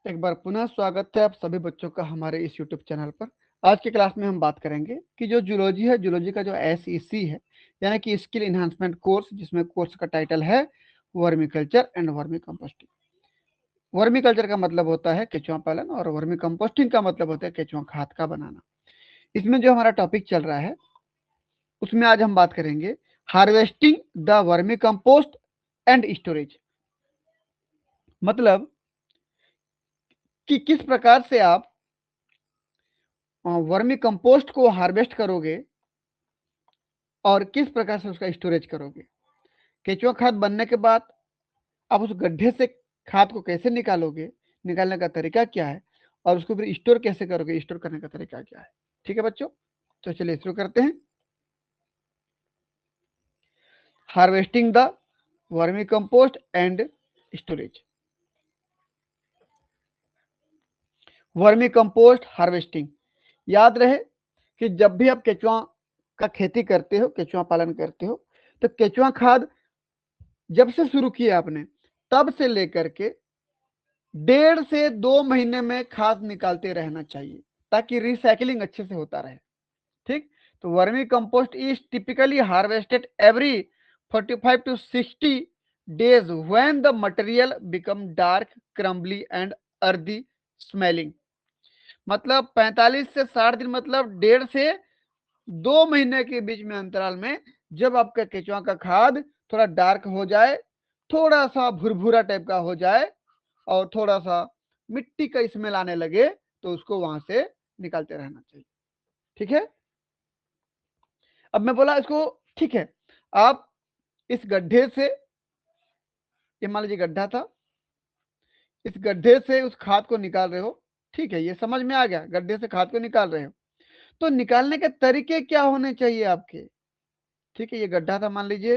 एक बार पुनः स्वागत है आप सभी बच्चों का हमारे इस यूट्यूब चैनल पर। आज की क्लास में हम बात करेंगे कि जो जूलॉजी है, जूलॉजी का जो एसईसी है यानी कि स्किल इन्हांसमेंट कोर्स, जिसमें कोर्स का टाइटल है vermi culture and vermi composting. Vermi culture का मतलब होता है केचुआ पालन और वर्मी कंपोस्टिंग का मतलब होता है केचुआ खाद का बनाना। इसमें जो हमारा टॉपिक चल रहा है उसमें आज हम बात करेंगे harvesting the vermi compost and storage. मतलब कि किस प्रकार से आप वर्मी कंपोस्ट को हार्वेस्ट करोगे और किस प्रकार से उसका स्टोरेज करोगे। केचुआ खाद बनने के बाद आप उस गड्ढे से खाद को कैसे निकालोगे, निकालने का तरीका क्या है, और उसको फिर स्टोर कैसे करोगे, स्टोर करने का तरीका क्या है। ठीक है बच्चों, तो चलिए शुरू करते हैं। Harvesting the vermi compost and storage. Vermi compost harvesting, याद रहे कि जब भी आप केचुआ का खेती करते हो, केचुआ पालन करते हो, तो केचुआ खाद जब से शुरू किया आपने तब से लेकर के 1.5 से 2 महीने में खाद निकालते रहना चाहिए ताकि रिसाइकलिंग अच्छे से होता रहे। ठीक, तो vermi compost is typically harvested every 45 to 60 days when the material become dark, crumbly and earthy smelling. मतलब 45 से 60 दिन, मतलब 1.5 से 2 महीने के बीच में अंतराल में जब आपका केचुआ का खाद थोड़ा डार्क हो जाए, थोड़ा सा भुरभुरा टाइप का हो जाए और थोड़ा सा मिट्टी का स्मेल आने लगे, तो उसको वहां से निकालते रहना चाहिए। ठीक है, अब मैं बोला इसको, ठीक है, आप इस गड्ढे से, ये मान लीजिए गड्ढा था, इस गड्ढे से उस खाद को निकाल रहे हो। ठीक है, ये समझ में आ गया, गड्ढे से खाद को निकाल रहे हो, तो निकालने के तरीके क्या होने चाहिए आपके। ठीक है, ये गड्ढा था, मान लीजिए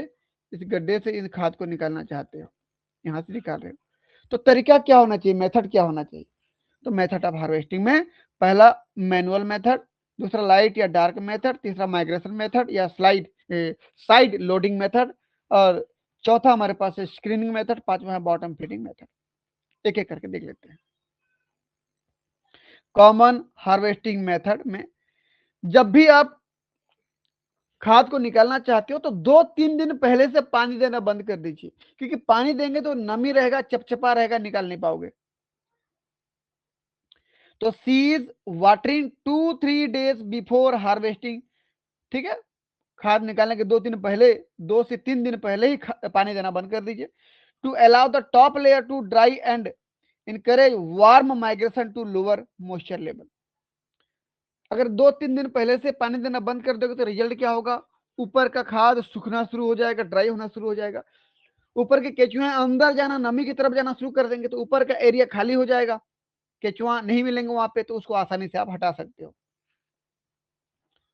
इस गड्ढे से इस खाद को निकालना चाहते हो, यहां से निकाल रहे हो, तो तरीका क्या होना चाहिए, मेथड क्या होना चाहिए। तो मेथड ऑफ हार्वेस्टिंग में पहला मैनुअल मेथड, दूसरा लाइट या डार्क मेथड, तीसरा माइग्रेशन मेथड या साइड लोडिंग मेथड, और चौथा हमारे पास है स्क्रीनिंग मेथड, पांचवा है बॉटम फीडिंग मेथड। एक एक करके देख लेते हैं। कॉमन हार्वेस्टिंग मेथड में जब भी आप खाद को निकालना चाहते हो तो 2-3 दिन पहले से पानी देना बंद कर दीजिए, क्योंकि पानी देंगे तो नमी रहेगा, चपचपा रहेगा, निकाल नहीं पाओगे। तो cease watering 2-3 days before harvesting. ठीक है, खाद निकालने के 2-3 पहले, 2 से 3 दिन पहले ही पानी देना बंद कर दीजिए। To allow the top layer to dry and encourage worm migration to lower moisture level. अगर 2-3 दिन पहले से पानी देना बंद कर दोगे तो रिजल्ट क्या होगा, ऊपर का खाद सूखना शुरू हो जाएगा, ड्राई होना शुरू हो जाएगा, ऊपर के केचुए अंदर जाना, नमी की तरफ जाना शुरू कर देंगे, तो ऊपर का एरिया खाली हो जाएगा, केचुआ नहीं मिलेंगे वहां पे, तो उसको आसानी से आप हटा सकते हो।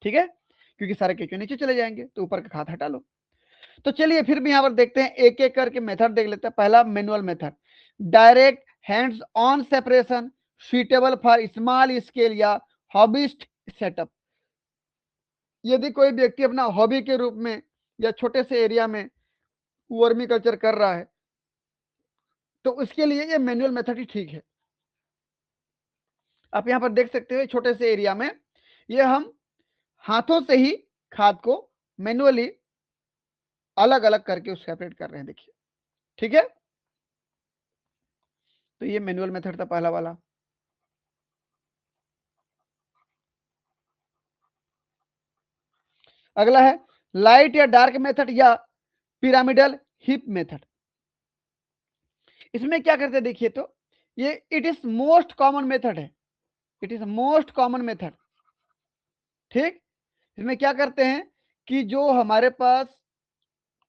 ठीक है, क्योंकि सारे केचुए नीचे चले जाएंगे, तो ऊपर का खाद हटा लो। तो चलिए फिर भी यहाँ पर देखते हैं, एक एक करके मेथड देख लेते हैं। पहला manual method, direct hands on separation, suitable for small scale या हॉबिस्ट सेटअप। यदि कोई व्यक्ति अपना हॉबी के रूप में या छोटे से एरिया में वर्मी कल्चर कर रहा है, तो उसके लिए ये मैनुअल मेथड ही ठीक है। आप यहाँ पर देख सकते हो, छोटे से एरिया में ये हम हाथों से ही खाद को मैनुअली अलग अलग करके सेपरेट कर रहे हैं, देखिए। ठीक है, तो ये मैनुअल मेथड था पहला वाला। अगला है लाइट या डार्क मेथड या पिरामिडल हिप मेथड। इसमें क्या करते हैं देखिए, तो ये it is most common method है, it is most common method. ठीक, इसमें क्या करते हैं कि जो हमारे पास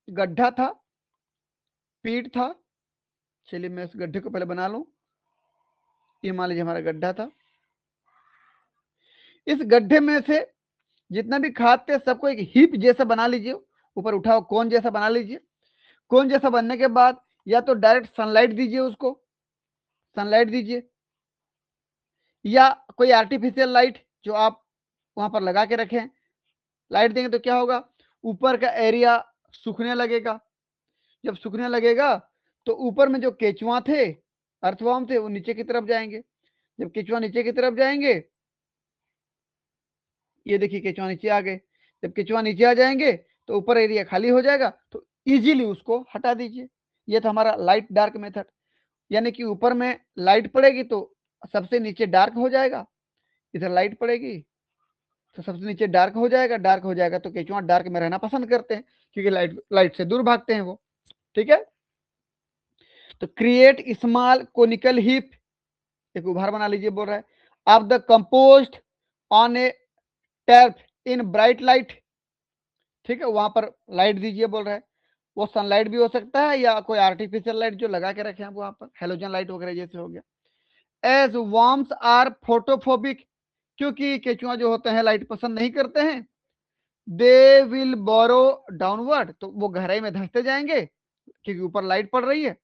गड्ढा था, पीट था, चलिए मैं इस गड्ढे को पहले बना लूं। ये मान लीजिए हमारा गड्ढा था, इस गड्ढे में से जितना भी खाद थे सबको एक हिप जैसा बना लीजिए, ऊपर उठाओ कोन जैसा बना लीजिए। कोन जैसा बनने के बाद या तो डायरेक्ट सनलाइट दीजिए, उसको सनलाइट दीजिए, या कोई आर्टिफिशियल लाइट जो आप वहां पर लगा के रखें। लाइट देंगे तो क्या होगा, ऊपर का एरिया सूखने लगेगा। जब सूखने लगेगा तो ऊपर में जो केचुआ थे अर्थवॉर्म थे वो नीचे की तरफ जाएंगे। जब केचुआ नीचे की तरफ जाएंगे, ये देखिए केचुआ नीचे आ गए। जब केचुआ नीचे आ जाएंगे तो ऊपर एरिया खाली हो जाएगा, तो इजीली उसको हटा दीजिए। ये था हमारा लाइट डार्क मेथड, यानी कि ऊपर में लाइट पड़ेगी तो सबसे नीचे डार्क हो जाएगा, इधर लाइट पड़ेगी तो सबसे नीचे डार्क हो जाएगा। डार्क हो जाएगा तो केचुआ डार्क में रहना पसंद करते हैं, क्योंकि लाइट लाइट से दूर भागते हैं वो। ठीक है, तो क्रिएट स्मॉल कोनिकल हीप, एक उभार बना लीजिए, बोल रहा है of the compost on A tap in bright light. ठीक है, वहां पर लाइट दीजिए बोल रहा है। वो सनलाइट भी हो सकता है या कोई आर्टिफिशियल लाइट जो लगा के रखे हैं वहां पर, हेलोजन लाइट वगैरह जैसे हो गया। एज वॉर्म्स आर फोटोफोबिक, क्योंकि केचुआ जो होते हैं लाइट पसंद नहीं करते हैं, दे विल बोरो डाउनवर्ड, तो वो गहराई में धंसते जाएंगे क्योंकि ऊपर लाइट पड़ रही है।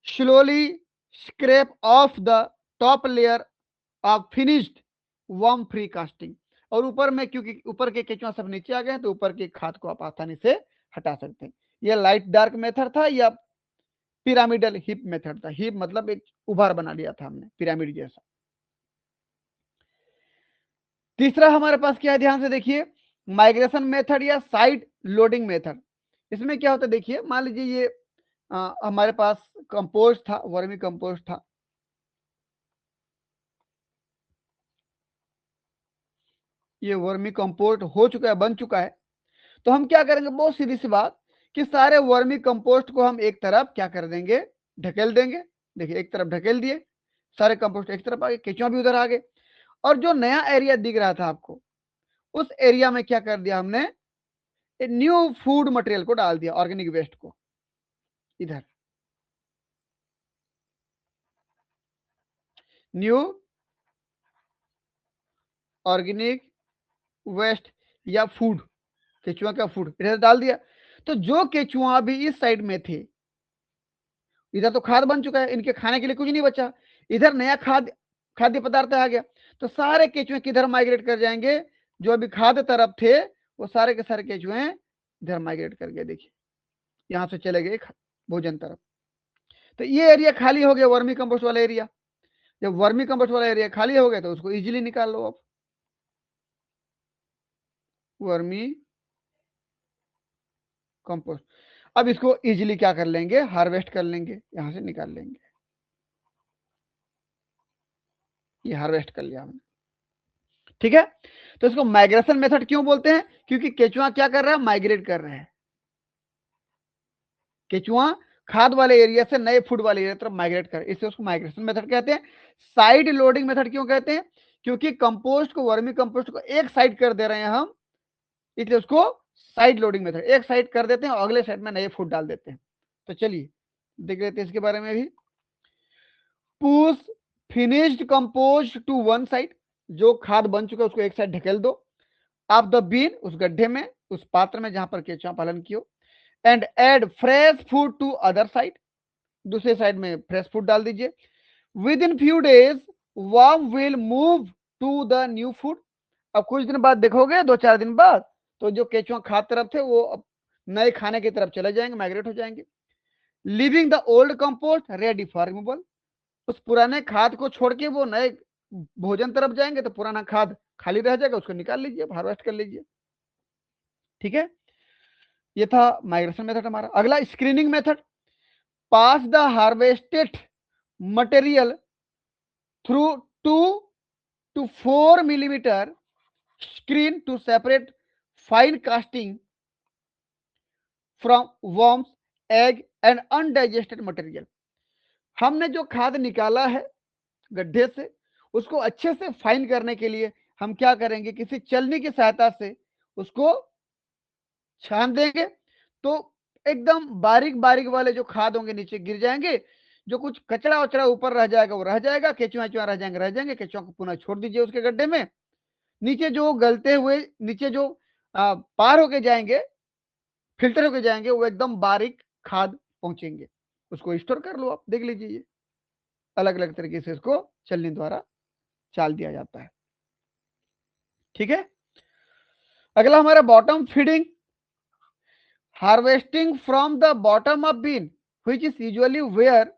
Slowly scrap of the top layer of finished worm free casting, और ऊपर में क्योंकि ऊपर के केचुआ सब नीचे आ गए हैं तो ऊपर की खाद को आप आसानी से हटा सकते हैं। यह लाइट डार्क मेथड था या पिरामिडल हिप मेथड था। हिप मतलब एक उभार बना लिया था हमने पिरामिड जैसा। तीसरा हमारे पास क्या है, ध्यान से देखिए, माइग्रेशन मेथड या साइड लोडिंग मेथड। इसमें क्या होता है, देखिए मान लीजिए ये हमारे पास कंपोस्ट था, वर्मी कंपोस्ट था, ये वर्मी कंपोस्ट हो चुका है, बन चुका है। तो हम क्या करेंगे, बहुत सीधी सी बात, कि सारे वर्मी कंपोस्ट को हम एक तरफ क्या कर देंगे, ढकेल देंगे। देखिए एक तरफ ढकेल दिए, सारे कंपोस्ट एक तरफ आ गए, केचुआ भी उधर आ गए। और जो नया एरिया दिख रहा था आपको, उस एरिया में क्या कर दिया हमने, न्यू फूड मटेरियल को डाल दिया, ऑर्गेनिक वेस्ट को इधर, न्यू ऑर्गेनिक वेस्ट या फूड, केचुआ का फूड इधर डाल दिया। तो जो केचुआ भी इस साइड में थे, इधर तो खाद बन चुका है, इनके खाने के लिए कुछ नहीं बचा, इधर नया खाद्य पदार्थ आ गया। तो सारे केचुए किधर माइग्रेट कर जाएंगे, जो अभी खाद्य तरफ थे वो सारे के सारे केचुए इधर माइग्रेट कर गए। देखिए यहां से चले गए भोजन तरफ, तो ये एरिया खाली हो गया, वर्मी कंपोस्ट वाला एरिया। जब वर्मी कंपोस्ट वाला एरिया खाली हो गया तो उसको इजीली निकाल लो आप, वर्मी कंपोस्ट। अब इसको इजीली क्या कर लेंगे, हार्वेस्ट कर लेंगे, यहां से निकाल लेंगे। ये हार्वेस्ट कर लिया हमने। ठीक है, तो इसको माइग्रेशन मेथड क्यों बोलते हैं, क्योंकि केचुआ क्या कर रहा है, माइग्रेट कर रहे हैं। केचुआ खाद वाले एरिया से नए फूड वाले एरिया तरफ माइग्रेट कर, इससे उसको माइग्रेशन मेथड कहते हैं। साइड लोडिंग मेथड क्यों कहते हैं, क्योंकि कंपोस्ट को, वर्मी कंपोस्ट को एक साइड कर दे रहे हैं हम, इसलिए उसको साइड लोडिंग मेथड, एक साइड कर देते हैं और अगले साइड में नए फूड डाल देते हैं। तो चलिए देख लेते हैं इसके बारे में भी। Push finished compost to one side, जो खाद बन चुका है उसको एक साइड ढकेल दो। आप द बीन, उस गड्ढे में, उस पात्र में जहां पर केचुआ पालन किया, and add fresh food to other side, दूसरे साइड में फ्रेश फूड डाल दीजिए। Within few days worm will move to the new food. अब कुछ दिन बाद देखोगे, 2-4 दिन बाद, तो जो केचुआ खाद तरफ थे वो अब नए खाने की तरफ चले जाएंगे, माइग्रेट हो जाएंगे, living the old compost ready for removal. उस पुराने खाद को छोड़ के वो नए भोजन तरफ जाएंगे, तो पुराना खाद खाली रह जाएगा, उसको निकाल लीजिए, हार्वेस्ट कर लीजिए। ठीक है, ये था माइग्रेशन मेथड हमारा। अगला screening method, pass the harvested material through 2 to 4 millimeter screen to separate fine casting from worms, egg and undigested material। हमने जो खाद निकाला है गड्ढे से, उसको अच्छे से फाइन करने के लिए हम क्या करेंगे, किसी चलनी की सहायता से उसको छान देंगे, तो एकदम बारीक बारीक वाले जो खाद होंगे नीचे गिर जाएंगे, जो कुछ कचरा वचड़ा ऊपर रह जाएगा वो रह जाएगा, केचुआ वेचुआ रह जाएंगे, केचुआ को पुनः छोड़ दीजिए उसके गड्ढे में। नीचे जो गलते हुए, नीचे जो पार होके जाएंगे, फिल्टर होके जाएंगे, वो एकदम बारीक खाद पहुंचेंगे, उसको स्टोर कर लो आप, देख लीजिए। ये अलग अलग तरीके से इसको चलनी द्वारा चाल दिया जाता है। ठीक है, अगला हमारा bottom feeding, harvesting from the bottom of bin, which is usually where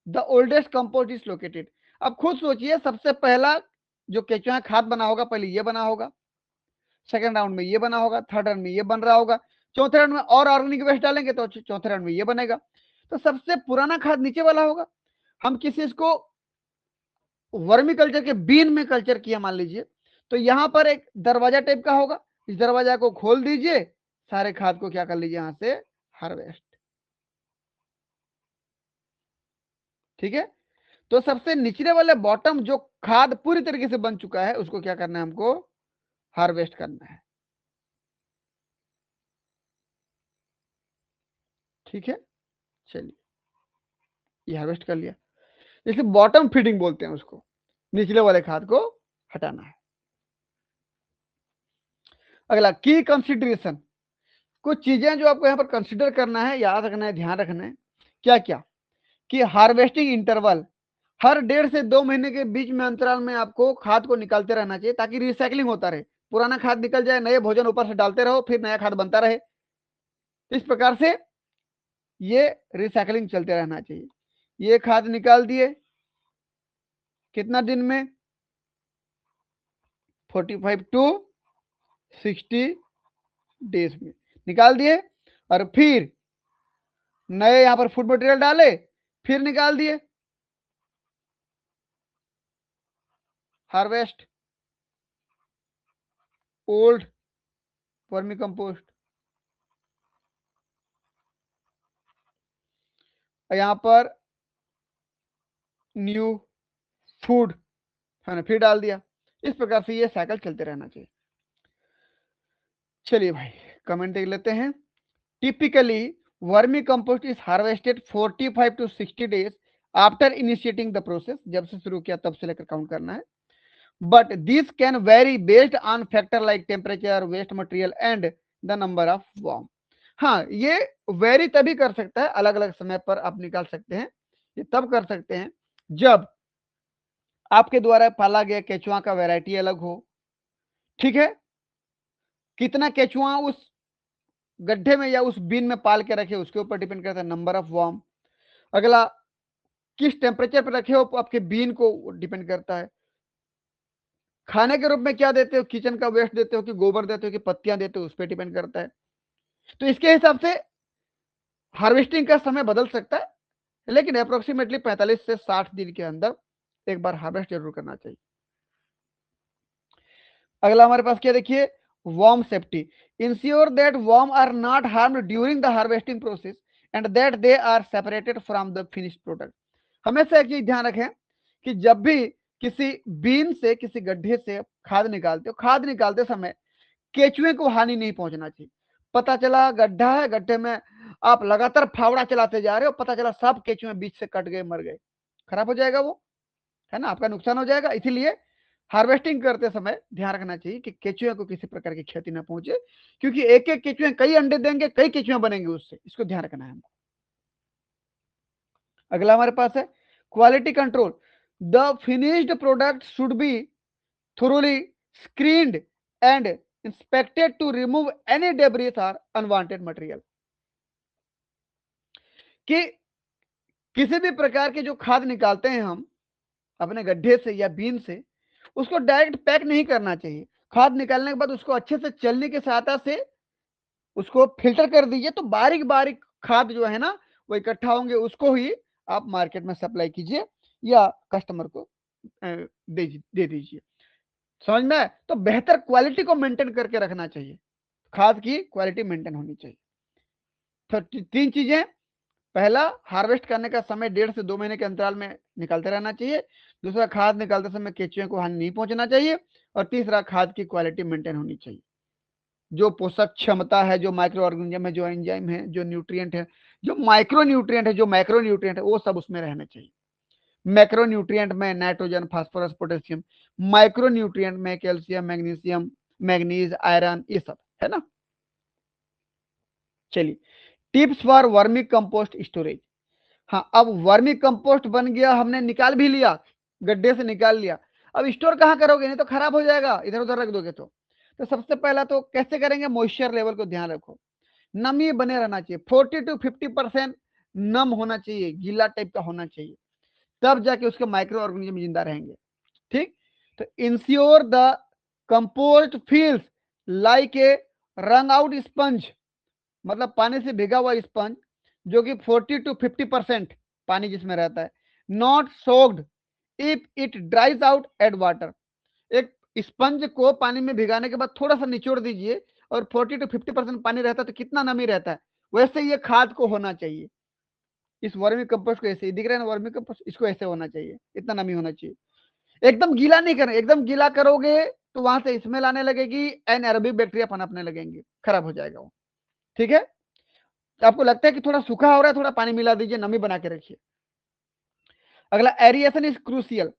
the oldest compost is located. अब खुद सोचिए, सबसे पहला जो केचुआ खाद बना होगा, पहले ये बना होगा, सेकंड राउंड में ये बना होगा, थर्ड राउंड में ये बन रहा होगा, चौथे राउंड में और ऑर्गेनिक वेस्ट डालेंगे तो चौथे राउंड में ये बनेगा। तो सबसे पुराना खाद नीचे वाला होगा। हम किसी इसको वर्मी कल्चर के बीन में कल्चर किया मान लीजिए, तो यहां पर एक दरवाजा टाइप का होगा, इस दरवाजा को खोल दीजिए, सारे खाद को क्या कर लीजिए यहां से हार्वेस्ट। ठीक है, तो सबसे निचले वाले बॉटम जो खाद पूरी तरीके से बन चुका है उसको क्या करना है, हमको हार्वेस्ट करना है। ठीक है, चलिए ये हार्वेस्ट कर लिया, इसलिए बॉटम फीडिंग बोलते हैं उसको, निचले वाले खाद को हटाना है। अगला की कंसिडरेशन, कुछ चीजें जो आपको यहां पर कंसिडर करना है, याद रखना है, ध्यान रखना है। क्या क्या कि हार्वेस्टिंग इंटरवल, हर 1.5 से 2 महीने के बीच में अंतराल में आपको खाद को निकालते रहना चाहिए, ताकि रिसाइकलिंग होता रहे, पुराना खाद निकल जाए, नए भोजन ऊपर से डालते रहो, फिर नया खाद बनता रहे। इस प्रकार से ये रिसाइकलिंग चलते रहना चाहिए। ये खाद निकाल दिए कितना दिन में, 45 टू 60 डेज में निकाल दिए, और फिर नए यहां पर फूड मटेरियल डाले, फिर निकाल दिए, हार्वेस्ट ओल्ड वर्मी कंपोस्ट, यहां पर न्यू फूड है ना, फिर डाल दिया। इस प्रकार से ये साइकिल चलते रहना चाहिए। चलिए भाई कमेंट देख लेते हैं। Typically vermicompost is harvested 45 to 60 days after initiating the process, जब से शुरू किया तब से लेकर काउंट करना है। But this can vary based on factor like temperature, waste material and the number of worm. हाँ, ये वेरी तभी कर सकता है, अलग अलग समय पर आप निकाल सकते हैं। ये तब कर सकते हैं जब आपके द्वारा पाला गया केचुआ का वैरायटी अलग हो। ठीक है, कितना केचुआ उस गड्ढे में या उस बीन में पाल के रखे उसके ऊपर डिपेंड करता है, नंबर ऑफ वॉर्म। अगला, किस टेम्परेचर पर रखे हो आपके बीन को डिपेंड करता है। खाने के रूप में क्या देते हो, किचन का वेस्ट देते हो कि गोबर देते हो कि पत्तियां देते हो, उस पर डिपेंड करता है। तो इसके हिसाब से हार्वेस्टिंग का समय बदल सकता है, लेकिन अप्रोक्सीमेटली 45 से 60 दिन के अंदर एक बार हार्वेस्ट जरूर करना चाहिए। अगला हमारे पास क्या देखिए, worm safety, ensure that worm are not harmed during the harvesting process and that they are separated from the finished product। हमेशा एक चीज ध्यान रखें कि जब भी किसी बीन से, किसी गड्ढे से खाद निकालते हो, खाद निकालते समय केचुए को हानि नहीं पहुंचना चाहिए। पता चला गड्ढा है, गड्ढे में आप लगातार फावड़ा चलाते जा रहे हो, पता चला सब केचुए बीच से कट गए, मर गए, खराब हो जाएगा वो, है ना, आपका नुकसान हो जाएगा। इसीलिए हार्वेस्टिंग करते समय ध्यान रखना चाहिए कि केचुए को किसी प्रकार की क्षति ना पहुंचे, क्योंकि एक एक केचुए कई अंडे देंगे, कई केचुए बनेंगे उससे, इसको ध्यान रखना है हमको। अगला हमारे पास है quality control, the finished product should be thoroughly screened and inspected to remove any debris or unwanted material। कि किसी भी प्रकार के जो खाद निकालते हैं हम अपने गड्ढे से या बीन से, उसको डायरेक्ट पैक नहीं करना चाहिए। खाद निकालने के बाद उसको अच्छे से चलने की सहायता से उसको फिल्टर कर दीजिए, तो बारीक बारीक खाद जो है ना वो इकट्ठा होंगे, उसको ही आप मार्केट में सप्लाई कीजिए या कस्टमर को दे दीजिए। समझ में आए? तो बेहतर क्वालिटी को मेंटेन करके रखना चाहिए, खाद की क्वालिटी मेंटेन होनी चाहिए। तो तीन चीजें, पहला हार्वेस्ट करने का समय 1.5 से 2 महीने के अंतराल में निकालते रहना चाहिए, दूसरा खाद निकालते समय केचुए को हानि नहीं पहुंचना चाहिए, और तीसरा खाद की क्वालिटी मेंटेन होनी चाहिए। जो पोषक क्षमता है, जो माइक्रो ऑर्गेनिज्म है, जो एंजाइम है, जो न्यूट्रिएंट है, जो माइक्रो न्यूट्रिएंट है, जो मैक्रो न्यूट्रिएंट है, वो सब उसमें रहना चाहिए। मैक्रो न्यूट्रिएंट में nitrogen, phosphorus, potassium, micro nutrient में कैल्शियम, मैग्नीशियम, मैग्नीज, आयरन, ये सब है ना। चलिए, tips for vermi compost storage. हाँ, अब वर्मी कंपोस्ट बन गया, हमने निकाल भी लिया, गड्ढे से निकाल लिया, अब स्टोर कहाँ करोगे, नहीं तो खराब हो जाएगा, इधर उधर रख दोगे तो सबसे पहला तो कैसे करेंगे, मॉइस्चर लेवल को ध्यान रखो, नमी बने रहना चाहिए, 40 to 50% नम होना चाहिए, गीला टाइप का होना चाहिए। तब जाके उसके माइक्रो ऑर्गेनिज्म जिंदा रहेंगे। ठीक, तो ensure the compost feels like a रंग आउट स्पंज, मतलब पानी से भिगा हुआ स्पंज जो कि 40 to 50% पानी जिसमें रहता है, not soaked if it dries out add water. एक स्पंज को पानी में भिगाने के बाद थोड़ा सा निचोड़ दीजिए और 40 to 50% पानी रहता है तो कितना नमी रहता है, वैसे ये खाद को होना चाहिए। इस वर्मी कंपोस्ट को ऐसे ही दिख रहा है ना, वर्मी कंपोस्ट, इसको ऐसे होना चाहिए, इतना नमी होना चाहिए। एकदम गीला नहीं करना, एकदम गीला करोगे तो वहां से स्मेल आने लगेगी, एनएरोबिक बैक्टीरिया पनपने लगेंगे, खराब हो जाएगा वो। ठीक है, तो आपको लगता है कि थोड़ा सूखा हो रहा है, थोड़ा पानी मिला दीजिए, नमी बना के रखिए। अगला, एरिएशन इज क्रूसियल।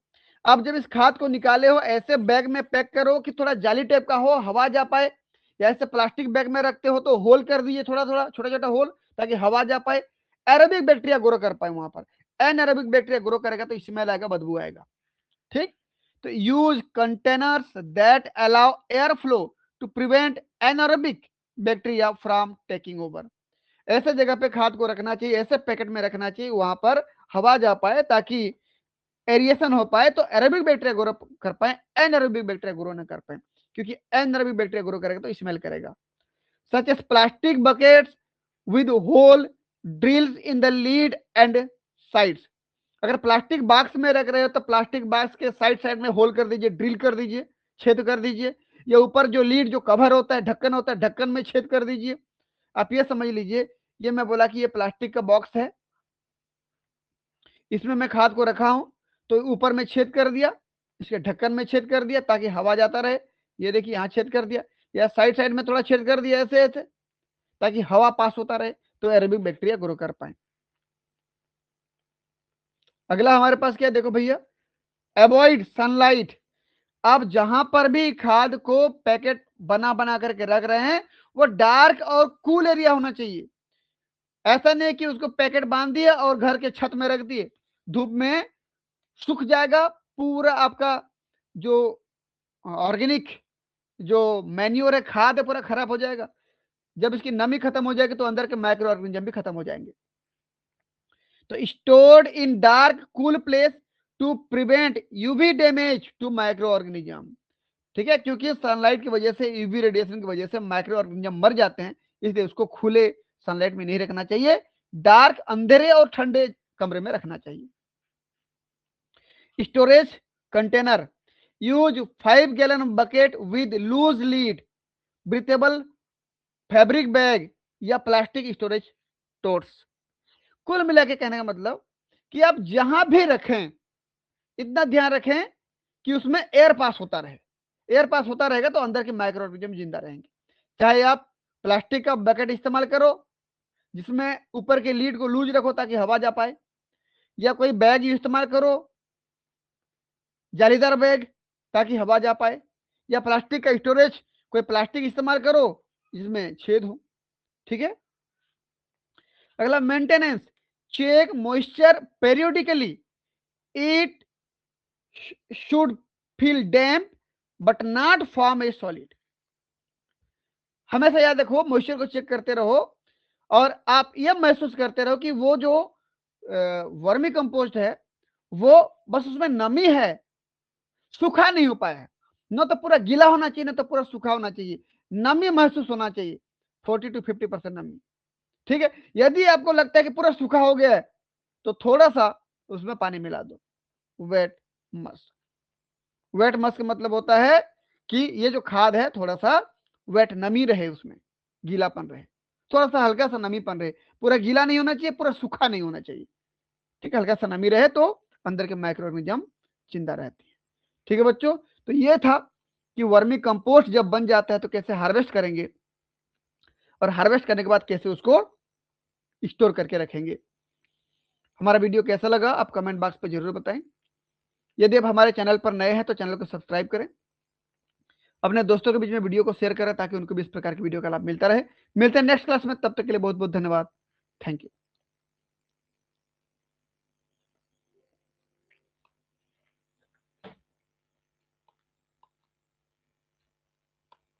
अब जब इस खाद को निकाले हो ऐसे बैग में पैक करो कि थोड़ा जाली टाइप का हो, हवा जा पाए, या ऐसे प्लास्टिक बैग में रखते हो तो होल कर दीजिए, थोड़ा थोड़ा छोटा छोटा होल, ताकि हवा जा पाए, एरोबिक बैक्टीरिया ग्रो कर पाए वहां पर। एनएरोबिक बैक्टीरिया ग्रो करेगा तो स्मेल आएगा, बदबू आएगा। ठीक, तो use containers that allow air flow to prevent anaerobic bacteria from taking over. ऐसे जगह पे खाद को रखना चाहिए, ऐसे पैकेट में रखना चाहिए वहां पर हवा जा पाए, ताकि एरिएशन हो पाए, तो एरोबिक बैक्टीरिया ग्रो कर पाए, एनएरोबिक बैक्टीरिया ग्रो न कर पाए, क्योंकि एनएरोबिक बैक्टीरिया ग्रो करेगा तो स्मेल करेगा। Such as plastic buckets with hole drills in the lid and sides. अगर प्लास्टिक बॉक्स में रख रहे हो तो प्लास्टिक बॉक्स के साइड साइड में होल कर दीजिए, ड्रिल कर दीजिए, छेद कर दीजिए, या ऊपर जो लीड जो कवर होता है, ढक्कन होता है, ढक्कन में छेद कर दीजिए। आप ये समझ लीजिए, ये मैं बोला कि ये प्लास्टिक का बॉक्स है, इसमें मैं खाद को रखा हूं, तो ऊपर में छेद कर दिया, इसके ढक्कन में छेद कर दिया ताकि हवा जाता रहे, ये देखिए यहाँ छेद कर दिया, या साइड साइड में थोड़ा छेद कर दिया ऐसे ऐसे, ताकि हवा पास होता रहे, तो एरोबिक बैक्टीरिया ग्रो कर पाए। अगला हमारे पास क्या, देखो भैया, अवॉइड सनलाइट। आप जहां पर भी खाद को पैकेट बना बना करके रख रहे हैं, वो डार्क और कूल एरिया होना चाहिए। ऐसा नहीं कि उसको पैकेट बांध दिया और घर के छत में रख दिए, धूप में सूख जाएगा, पूरा आपका जो ऑर्गेनिक जो मैन्योर है, खाद है, पूरा खराब हो जाएगा। जब इसकी नमी खत्म हो जाएगी तो अंदर के माइक्रो ऑर्गेनिज्म भी खत्म हो जाएंगे। तो stored in dark cool place to prevent UV damage to microorganism. ठीक है, क्योंकि सनलाइट की वजह से, यूवी रेडिएशन की वजह से माइक्रो ऑर्गेनिज्म मर जाते हैं, इसलिए उसको खुले सनलाइट में नहीं रखना चाहिए, डार्क अंधेरे और ठंडे कमरे में रखना चाहिए। Storage container, use 5 gallon bucket with loose lid, breathable fabric bag या प्लास्टिक स्टोरेज टोट्स। कुल मिला के कहने का मतलब कि आप जहां भी रखें, इतना ध्यान रखें कि उसमें एयर पास होता रहे, एयर पास होता रहेगा तो अंदर के माइक्रो ऑर्गेनिज्म जिंदा रहेंगे। चाहे आप प्लास्टिक का बकेट इस्तेमाल करो जिसमें ऊपर के लीड को लूज रखो ताकि हवा जा पाए, या कोई बैग इस्तेमाल करो, जालीदार बैग, ताकि हवा जा पाए, या प्लास्टिक का स्टोरेज, कोई प्लास्टिक इस्तेमाल करो जिसमें छेद हो। ठीक है, अगला, maintenance, check moisture periodically, it should feel damp but not form a solid. हमेशा याद रखो, मॉइस्चर को चेक करते रहो और आप यह महसूस करते रहो कि वो जो वर्मी कंपोस्ट है वो बस उसमें नमी है, सूखा नहीं हो पाया है, न तो पूरा गीला होना चाहिए न तो पूरा सूखा होना चाहिए, नमी महसूस होना चाहिए, 40 to 50% नमी। ठीक है, यदि आपको लगता है कि पूरा सूखा हो गया है तो थोड़ा सा उसमें पानी मिला दो, वेट मस्क। वेट मस्क का मतलब होता है कि ये जो खाद है थोड़ा सा वेट, नमी रहे उसमें, गीलापन रहे, थोड़ा सा हल्का सा नमीपन रहे, पूरा गीला नहीं होना चाहिए, पूरा सूखा नहीं होना चाहिए। ठीक है, हल्का सा नमी रहे तो अंदर के माइक्रो ऑर्गेनिज्म जिंदा रहते हैं। ठीक है बच्चों, तो ये था कि वर्मी कंपोस्ट जब बन जाता है तो कैसे हार्वेस्ट करेंगे, और हार्वेस्ट करने के बाद कैसे उसको स्टोर करके रखेंगे। हमारा वीडियो कैसा लगा आप कमेंट बॉक्स पर जरूर बताएं। यदि आप हमारे चैनल पर नए हैं तो चैनल को सब्सक्राइब करें, अपने दोस्तों के बीच में वीडियो को शेयर करें ताकि उनको भी इस प्रकार की वीडियो का लाभ मिलता रहे। मिलते हैं नेक्स्ट क्लास में, तब तक के लिए बहुत बहुत धन्यवाद। Thank you.